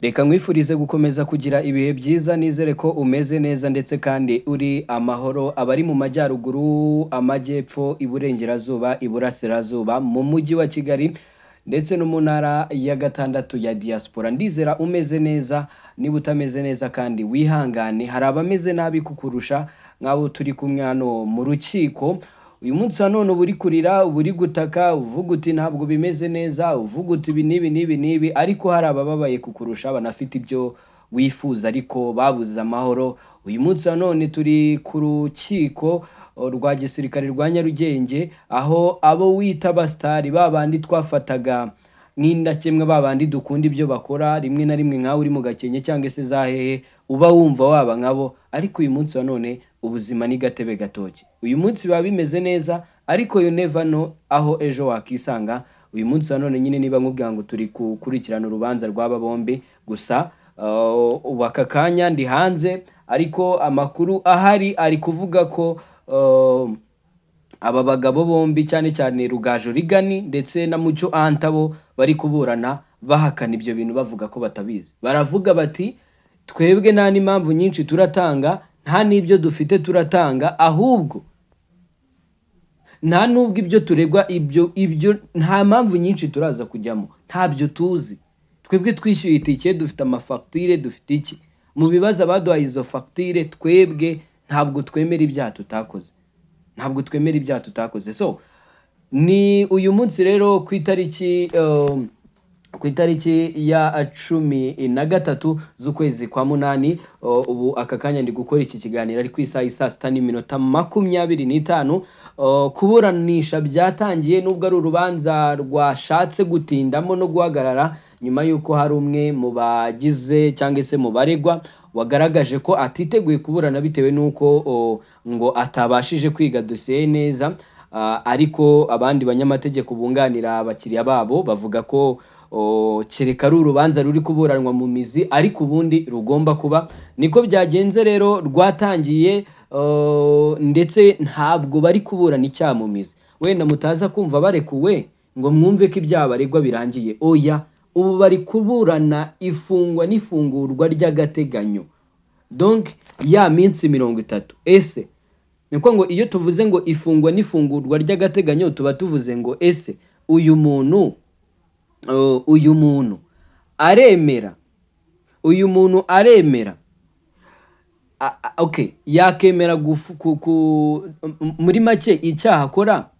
Reka nkwifurize gukomeza kugira ibihe byiza nizere ko umeze neza ndetse kandi uri amahoro abari mu majyaruguru, amajyepfo, iburengerazuba, iburasirazuba, mu mujyi wa Kigali ndetse no mu ntara ya gatandatu ya diaspora. Ndizera umeze neza, niba utameze neza kandi wihangane, hari abameze nabi kukurusha nk'abo turi kumwe hano mu rukiko. Uyu munsi wa none uba uri kurira, uba uri gutaka, uvuga uti ntabwo bimeze neza, uvuga uti ibi n'ibi n'ibi n'ibi, ariko hari abababaye kukurusha banafite ibyo wifuza ariko babuze amahoro. Uyu munsi wa none turi ku rukiko rwa gisirikare rwa Nyarugenge, aho abo wita abasitari ba bandi twafataga nk'indakemwa, ba bandi dukunda ibyo bakora, rimwe na rimwe nkawe uri mu Gakenke cyangwa se za hehe, uba wumva waba nkabo, ariko uyu munsi wa none ubuzima ni gatebe gatoki. Uyu munsi biba bimeze neza, ariko you never know aho ejo wakisanga. Uyu munsi wa none nyine niba nkubwira ngo turi gukurikirana urubanza rw'aba bombi, gusa ubu aka kanya ndi hanze, ariko amakuru ahari ari kuvuga ko aba bagabo bombi cyane cyane Rugaju Rigani ndetse na Mucyo Anta bo bari kuburana bahakana ibyo bintu bavuga ko batabizi. Baravuga bati twebwe nta n'impamvu nyinshi turatanga, nta n'ibyo dufite turatanga, ahubwo nta nubwo ibyo turegwa ibyo nta mpamvu nyinshi turaza kujyamo, ntabyo tuzi. Twebwe twishyuye itike, dufite amafagitire, dufite iki. Mu bibazo abaduhaye izo fagitire, twebwe ntabwo twemera ibyaha tutakoze, ntabwo twemera ibyaha tutakoze. So ni uyu munsi rero ku itariki ya 13 z'ukwezi kwa munani, ubu aka kanya ndi gukora iki kiganiro ari ku isaha saa 6:25. Kuburanisha byatangiye, nubwo ari urubanza rwashatse gutindamo no guhagarara nyuma y'uko hari umwe mu bagize cyangwa se mu baregwa wagaragaje ko atiteguye kuburana bitewe n'uko ngo atabashije kwiga dosiye neza. Ariko abandi banyamategeko bunganira abakiriya babo bavuga ko kereka ari urubanza ruri kuburanwa mu mizi, ariko ubundi rugomba kuba. Niko byagenze rero, rwatangiye ndetse ntabwo bari kuburana icyaha mu mizi. Wenda mutaza kumva barekuwe ngo mwumve ko ibyaha baregwa birangiye, oya, ubu bari kuburana ifungwa n'ifungurwa ry'agateganyo, donc ya minsi 30. Ese niko ngo iyo tuvuze ngo ifungwa n'ifungurwa ry'agateganyo tuba tuvuze ngo ese uyu muntu aremera, uyu muntu aremera okay, yakemera muri make icyaha akora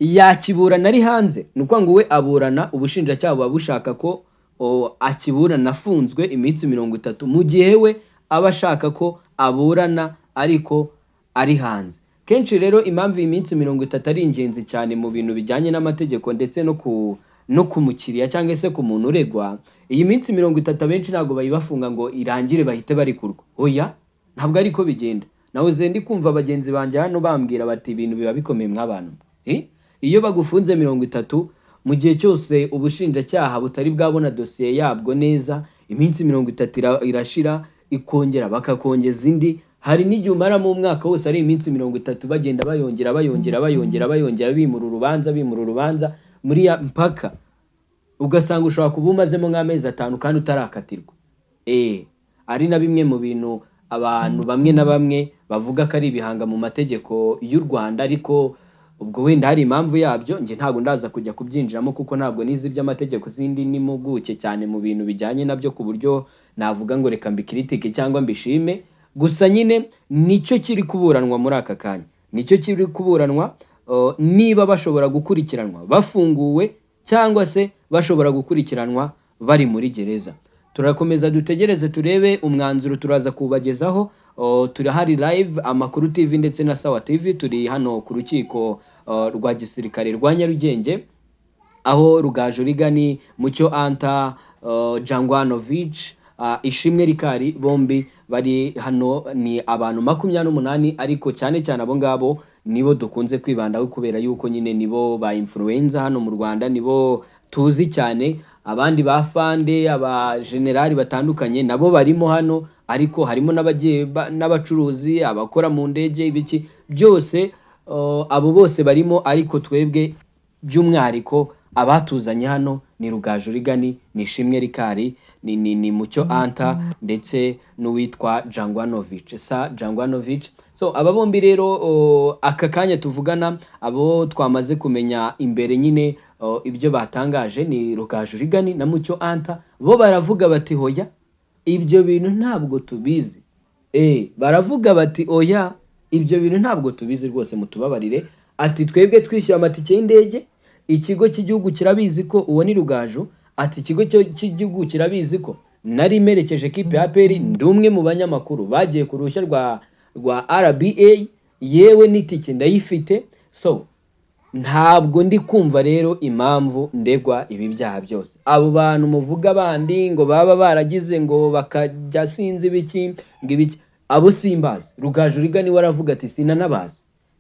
yakiburana ari hanze. Nuko ngo we aburana, ubushinjacyaha buba bushaka ko akiburana afunzwe iminsi 30, mu gihe we aba ashaka ko aburana ariko ari hanze. Kenshi rero impamvu iminsi 30 ari ingenzi cyane mu bintu bijyanye n'amategeko ndetse no kumukiriya cyangwa se ku muntu uregwa, iyi minsi 30 abenshi ntabwo bayibafunga ngo irangire bahite barikurwa, oya, ntabwo ariko bigenda. Nawe zendi kumva abagenzi banjye hano bambwira bati ibintu biba bikomeye mw'abantu. Iyo bagufunze 30, mu gihe cyose ubushinjacyaha butari bwabona dosiye yabwo neza, iminsi 30 irashira, ikongera bakakongeza indi. Hari n'igihe umara mu mwaka wose ari iminsi 30 bagenda bayongera bimura urubanza muri ya mpaka, ugasanga ushobora kuba umazemo nk'amezi 5 kandi utarakatirwa. Ari na bimwe mu bintu abantu bamwe na bamwe bavuga ko ari ibihanga mu mategeko y'u Rwanda, ariko ubwo wenda hari impamvu yabyo, nge ntabwo ndaza kujya kubyinjiramo kuko ntabwo nizi iby'amategeko, zindi n'impuguke cyane mu bintu bijyanye nabyo ku buryo navuga ngo reka mbikritike cyangwa mbishime. Gusa nyine nicyo kiri kuburanwa muri aka kanya, nicyo kiri kuburanwa. Niba bashobora gukurikiranwa bafunguwe cyangwa se bashobora gukurikiranwa bari muri gereza. Turakomeza dutegereze turebe umwanzuro, turaza kubagezaho. Turahari live Amakuru TV ndetse na Sawa TV, turi hano ku rukiko rwa gisirikare rwa Nyarugenge, aho Rugaju Rigani, Mucyo Anta, Jangwanovic, Ishimwe Rikari bombi bari hano. Ni abantu 28, ariko cyane cyane abo ngabo nibo dukunze kwibandaho kubera yuko nyine nibo ba influencer hano mu Rwanda, nibo tuzi cyane. Abandi ba fande, aba generali batandukanye nabo barimo hano, ariko harimo n'abacuruzi, abakora mu ndege, ibiki byose, abo bose barimo. Ariko twebwe by'umwihariko abatuzanye hano ni Rugaju Rigani, ni Ishimwe Rikari, ni Mucyo Anta ndetse n'uwitwa Jangwanovic. So aba bombi rero aka kanya tuvugana abo twamaze kumenya imbere nyine ibyo batangaje ni Rugaju Rigani na Mucyo Anta, bo baravuga bati hoya ibyo bintu ntabwo tubizi. Baravuga bati oya ibyo bintu ntabwo tubizi rwose, mutubabarire. Ati twebwe twishyuye amatike y'indege, ikigo cy'igihugu kirabizi ko uwo ni Rugaju. Ati ikigo cy'igihugu kirabizi ko nari merekeje kipe ya APR, ndi umwe mu banyamakuru bagiye ku ruhushya rwa RBA, yewe n'itike ndayifite. So ntabwo ndi kumva rero impamvu ndegwa ibi byaha byose. Abo bantu muvuga bandi ngo baba baragize ngo bakajya sinzi biki ngibiki, abo simbazi. Rugaju Rigani waravuga ati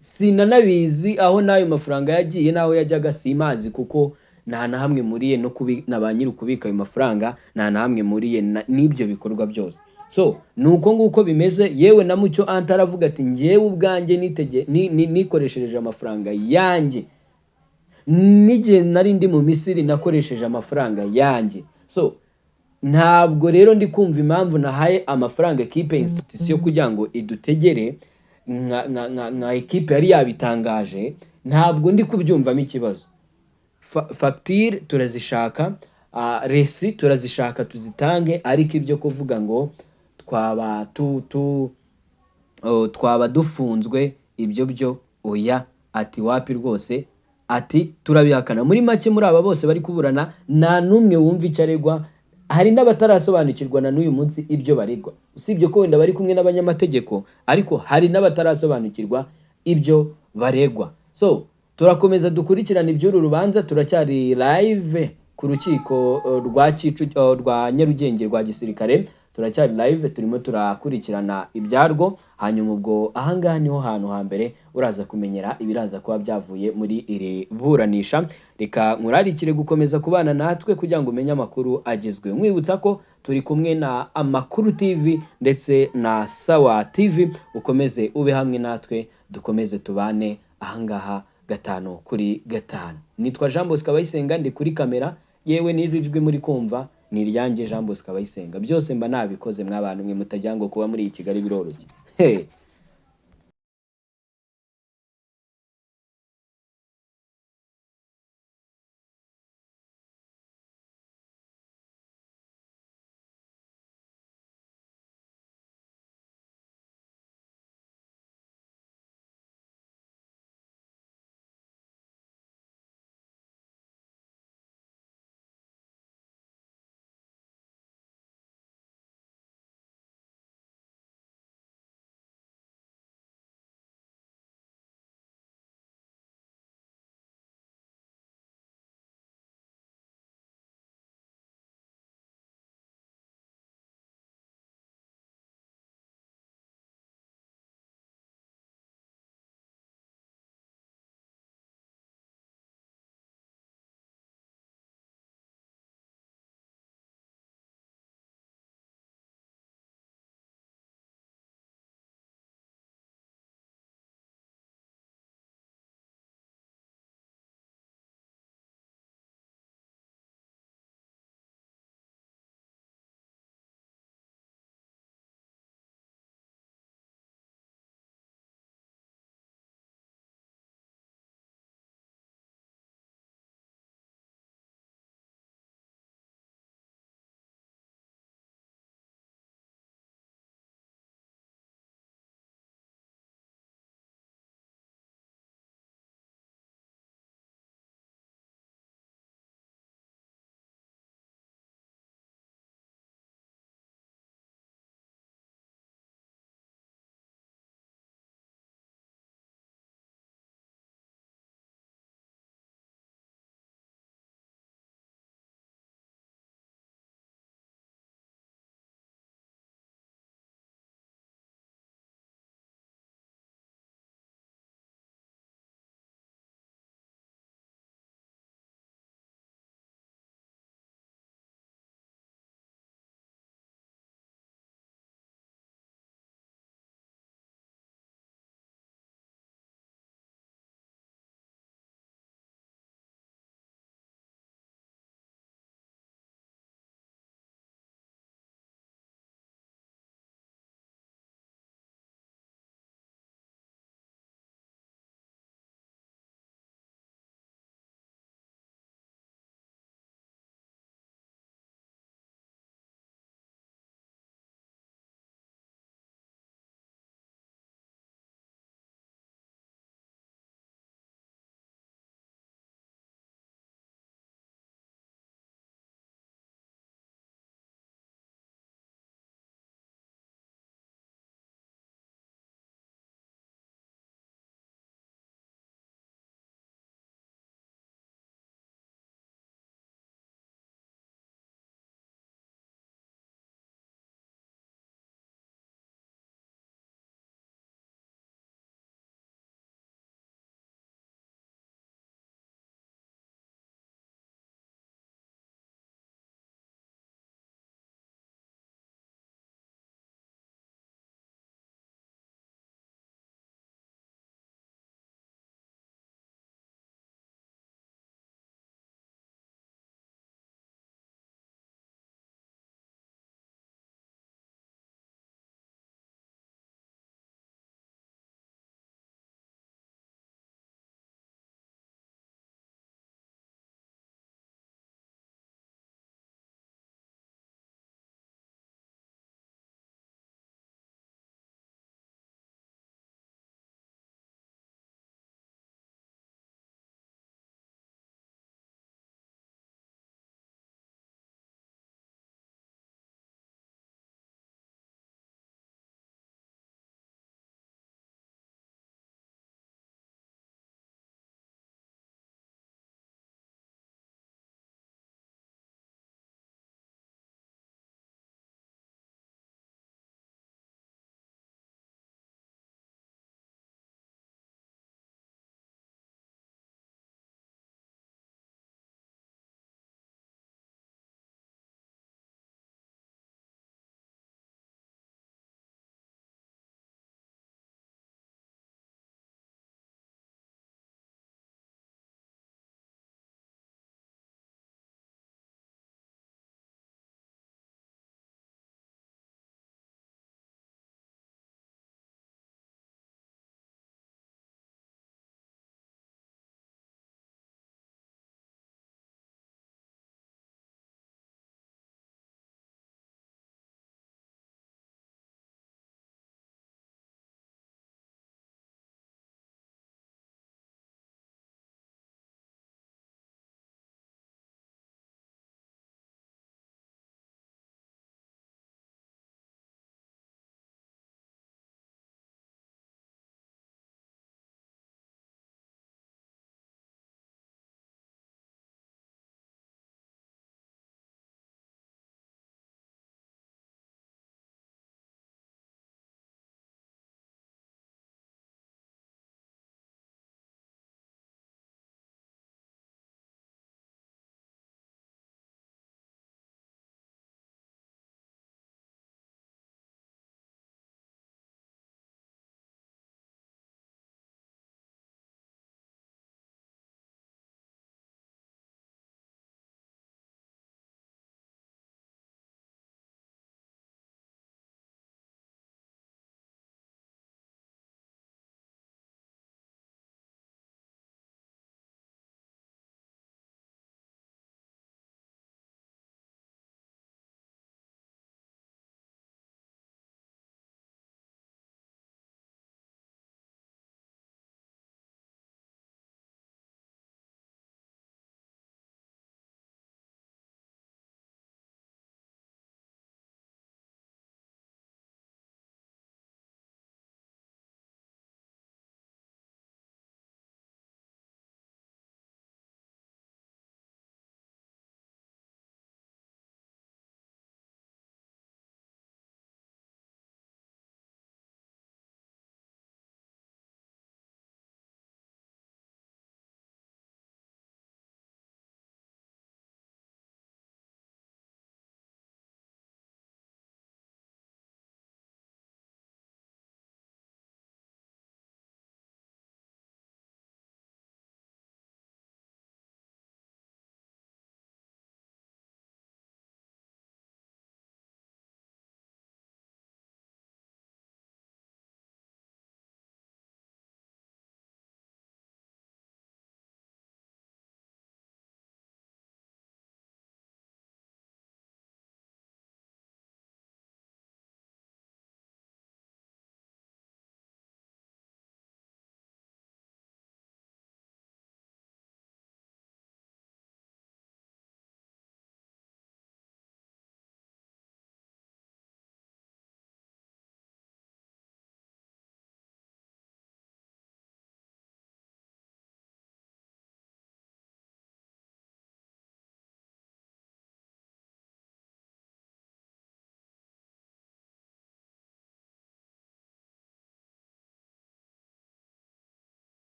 sinanabizi aho nayo mafaranga yagiye naho yajyaga simazi, kuko nta na hamwe muriye no na ba nyiri kubika ayo mafaranga, nta na hamwe muriye n'ibyo bikorwa byose. So nuko nguko bimeze. Yewe na Mucyo Anta aravuga ati ngewe ubwanjye nikoresheje amafaranga yanjye, n'igihe nari ndi mu Misiri nakoresheje amafaranga yanjye. So ntabwo rero ndi kumva impamvu nahaye amafaranga equipe institution kugira ngo idutegere nka equipe yari yabitangaje. Ntabwo ndi kubyumvamo ikibazo. Facture turazishaka, resi turazishaka tuzitange, ariko ibyo kuvuga ngo twaba dufunzwe ibyo byo oya. Ati wapi rwose, ati turabihakana. Muri make muri aba bose bari kuburana nta numwe wumva icyo aregwa. Hari n'abatarasobanukirwa na n'uyu munsi ibyo baregwa, usibye ko wenda bari kumwe n'abanyamategeko, ariko hari n'abatarasobanukirwa ibyo baregwa. So turakomeza dukurikirana iby'uru rubanza, turacyari live ku rukiko rwa Nyarugenge rwa gisirikare, turacyari live turimo turakurikirana ibyarwo. Hanyuma ubwo ahangaha niho hantu hambere uraza kumenyera ibiraza kuba byavuye muri iri buranisha. Reka nkurarikire gukomeza kubana natwe kugira ngo umenye amakuru agezwe. Mwibutsa ko turi kumwe na Amakuru TV ndetse na Sawa TV, ukomeze ube hamwe natwe dukomeze tubane ahangaha 5/5. Nitwa Jean Bosco Abayisenga, ndi kuri kamera, yewe n'ijwi muri kumva ni iryanjye Jean Bosco Abayisenga. Byose mba nabikoze mw'abantu mwe mutajya ngo kuba muri Kigali biroroshye.